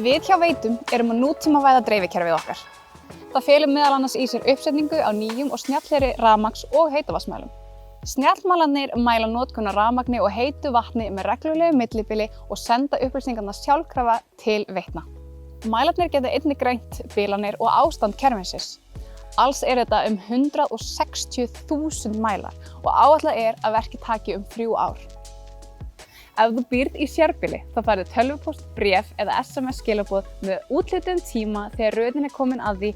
Við hjá Veitum erum að nútímavæða dreifikerfið okkar. Það felur meðal annars í sér uppsetningu á nýjum og snjallhleri rafmagns- og heitavatnsmælum. Snjallmælarnir mæla notkun á rafmagni og heitu vatni með reglulegu millibili og senda upplýsingarnar sjálfkrafa til Veitna. Mælarnir geta einnig greint bilanir og ástand kerfisins. Alls þetta 160.000 mælar og áætlað að verkið taki 3 ár. Ef þú býrð í sérbýli þá færðu tölvupóst, bréf eða SMS skilaboð með útlitum tíma þegar röðin komin að því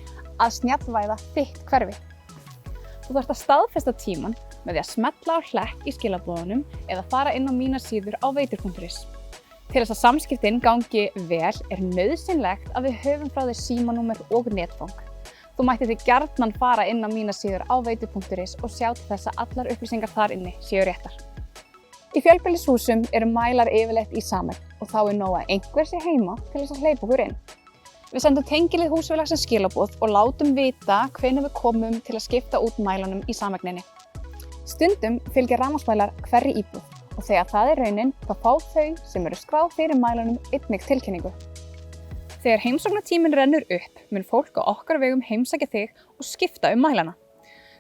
að snjallvæða þitt hverfi. Þú þarft að staðfesta tímann með því að smella á hlekk í skilaboðunum eða fara inn á mínar síður á veitur.is. Til þess að samskiptin gangi vel nauðsynlegt að við höfum frá þér símanúmer og netfang. Þú mættir því gjarnan fara inn á mínar síður á veitur.is og sjá til þess að allar upplýsingar þar inni séu réttar. Í fjölbýlishúsum eru mælar yfirleitt í sameign og þá nóg að einhver sé heima til þess að hleypa okkur inn. Við sendum tengilið húsfélagsins skilaboð og látum vita hvenær við komum til að skipta út mælanum í sameigninni. Stundum fylgja rafmagnsmælar hverri íbúð og þegar það raunin þá fá þau sem eru skráð fyrir mælanum einnig tilkynningu. Þegar heimsóknartíminn rennur upp mun fólk á okkar vegum heimsækja þig og skipta mælana.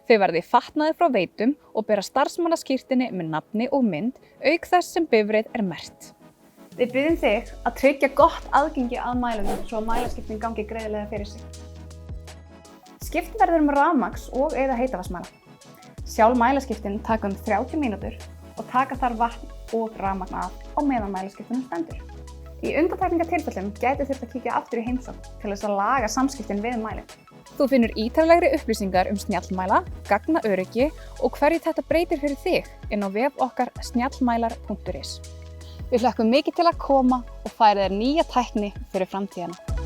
Þau verði fatnaði frá Veitum og bera starfsmannaskírteini með nafni og mynd auk þess sem bifreið merkt. Við biðjum þig að tryggja gott aðgengi að mælunum svo að mælaskipting gangi greiðlega fyrir sig. Skipt verður rafmagns- og eða heitavatnsmæla. Sjálf mælaskiptin taka 30 mínútur og taka þar vatn og rafmagn af á meðan mælaskiptunum stendur. Í undantekningartilfellum gæti þurft að kíkja aftur í heimsókn til þess að laga samskiptin við mælinn. Þú finnur ítarlegri upplýsingar snjallmæla, gagnaöryggi og hverju þetta breytir fyrir þig inn á vef okkar snjallmælar.is. Við hlökkum mikið til að koma og færa þér nýja tækni fyrir framtíðina.